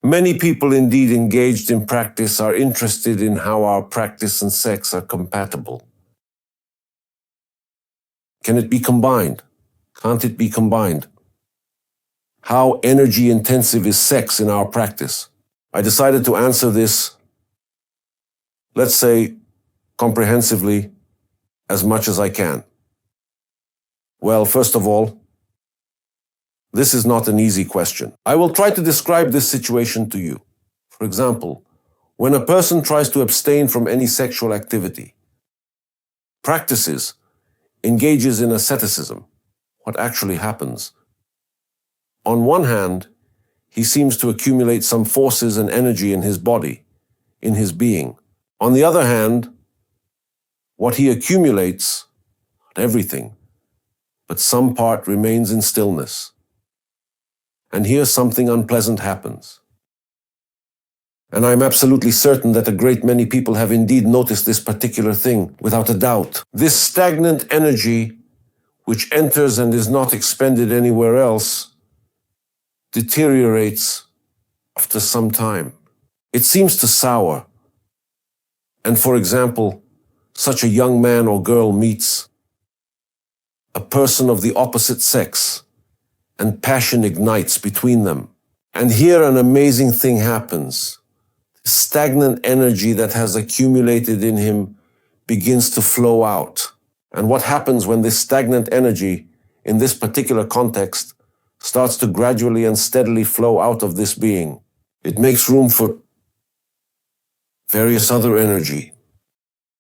Many people indeed engaged in practice are interested in how our practice and sex are compatible. Can it be combined? Can't it be combined? How energy intensive is sex in our practice? I decided to answer this, let's say, comprehensively, as much as I can. Well, first of all, this is not an easy question. I will try to describe this situation to you. For example, when a person tries to abstain from any sexual activity, practices, engages in asceticism, what actually happens? On one hand, he seems to accumulate some forces and energy in his body, in his being. On the other hand, what he accumulates, not everything, but some part remains in stillness. And here something unpleasant happens. And I'm absolutely certain that a great many people have indeed noticed this particular thing, without a doubt. This stagnant energy, which enters and is not expended anywhere else, deteriorates after some time. It seems to sour. And for example, such a young man or girl meets a person of the opposite sex, and passion ignites between them. And here an amazing thing happens. The stagnant energy that has accumulated in him begins to flow out. And what happens when this stagnant energy, in this particular context, starts to gradually and steadily flow out of this being? It makes room for various other energy.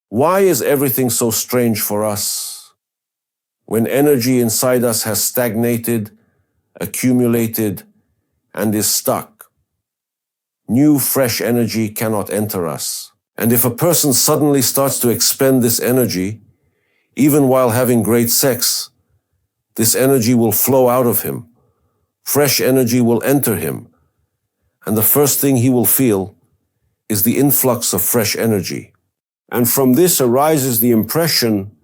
Why is everything so strange for us? When energy inside us has stagnated, accumulated, and is stuck, new, fresh energy cannot enter us. And if a person suddenly starts to expend this energy, even while having great sex, this energy will flow out of him. Fresh energy will enter him. And the first thing he will feel is the influx of fresh energy. And from this arises the impression,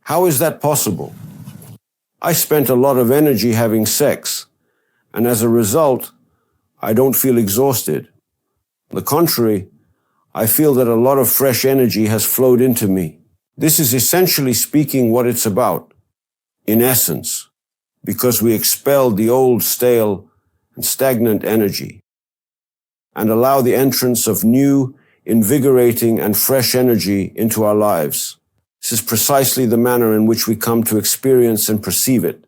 how is that possible? I spent a lot of energy having sex, and as a result, I don't feel exhausted. On the contrary, I feel that a lot of fresh energy has flowed into me. This is essentially speaking what it's about, in essence, because we expelled the old, stale, and stagnant energy and allow the entrance of new, invigorating, and fresh energy into our lives. This is precisely the manner in which we come to experience and perceive it.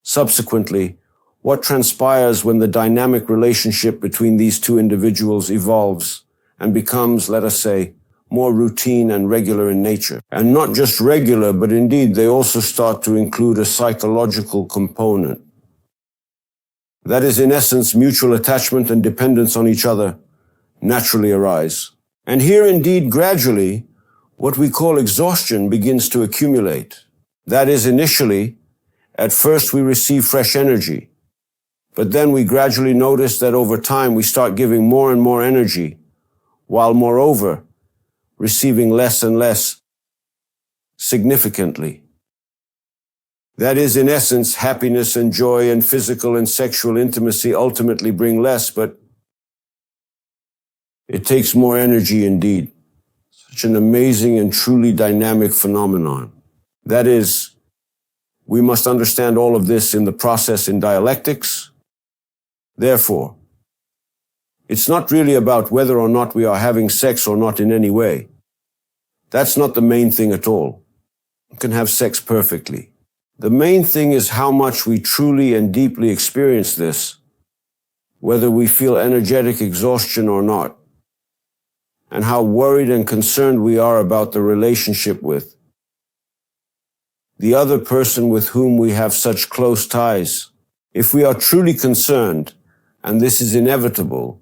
Subsequently, what transpires when the dynamic relationship between these two individuals evolves and becomes, let us say, more routine and regular in nature. And not just regular, but indeed they also start to include a psychological component. That is, in essence, mutual attachment and dependence on each other naturally arise. And here indeed, gradually, what we call exhaustion begins to accumulate. That is, initially, at first we receive fresh energy, but then we gradually notice that over time we start giving more and more energy, while moreover, receiving less and less significantly. That is, in essence, happiness and joy and physical and sexual intimacy ultimately bring less, but it takes more energy indeed. Such an amazing and truly dynamic phenomenon. That is, we must understand all of this in the process in dialectics. Therefore, it's not really about whether or not we are having sex or not in any way. That's not the main thing at all. You can have sex perfectly. The main thing is how much we truly and deeply experience this, whether we feel energetic exhaustion or not, and how worried and concerned we are about the relationship with the other person with whom we have such close ties. If we are truly concerned, and this is inevitable,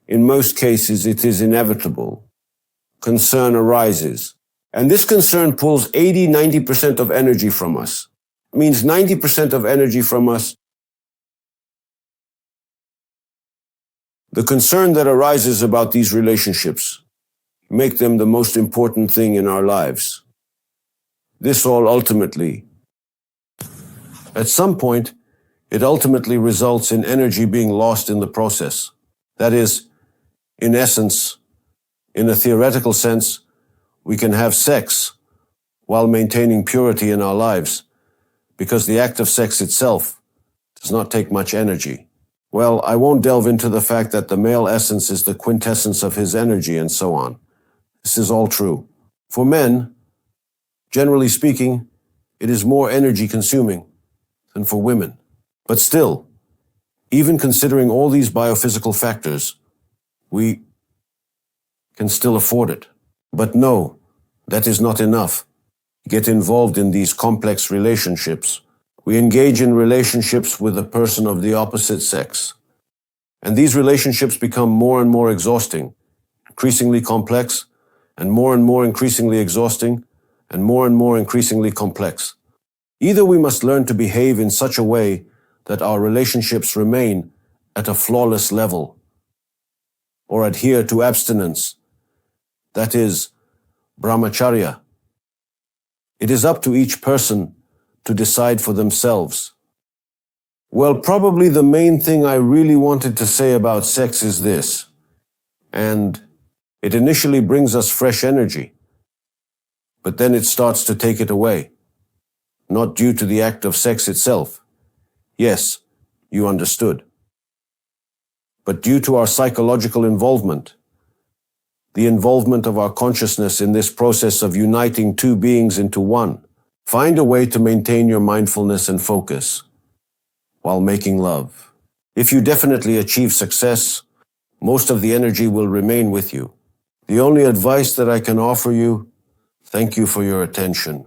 in most cases it is inevitable, concern arises. And this concern pulls 80-90% of energy from us. It means 90% of energy from us. The concern that arises about these relationships make them the most important thing in our lives. This all ultimately, at some point, it ultimately results in energy being lost in the process. That is, in essence, in a theoretical sense, we can have sex while maintaining purity in our lives, because the act of sex itself does not take much energy. Well, I won't delve into the fact that the male essence is the quintessence of his energy and so on. This is all true. For men, generally speaking, it is more energy consuming than for women. But still, even considering all these biophysical factors, we can still afford it. But no, that is not enough. Get involved in these complex relationships. We engage in relationships with a person of the opposite sex. And these relationships become more and more exhausting, increasingly complex, and more increasingly exhausting, and more increasingly complex. Either we must learn to behave in such a way that our relationships remain at a flawless level, or adhere to abstinence, that is, brahmacharya. It is up to each person to decide for themselves. Well, probably the main thing I really wanted to say about sex is this, and it initially brings us fresh energy, but then it starts to take it away, not due to the act of sex itself. Yes, you understood. But due to our psychological involvement, the involvement of our consciousness in this process of uniting two beings into one. Find a way to maintain your mindfulness and focus while making love. If you definitely achieve success, most of the energy will remain with you. The only advice that I can offer you, thank you for your attention.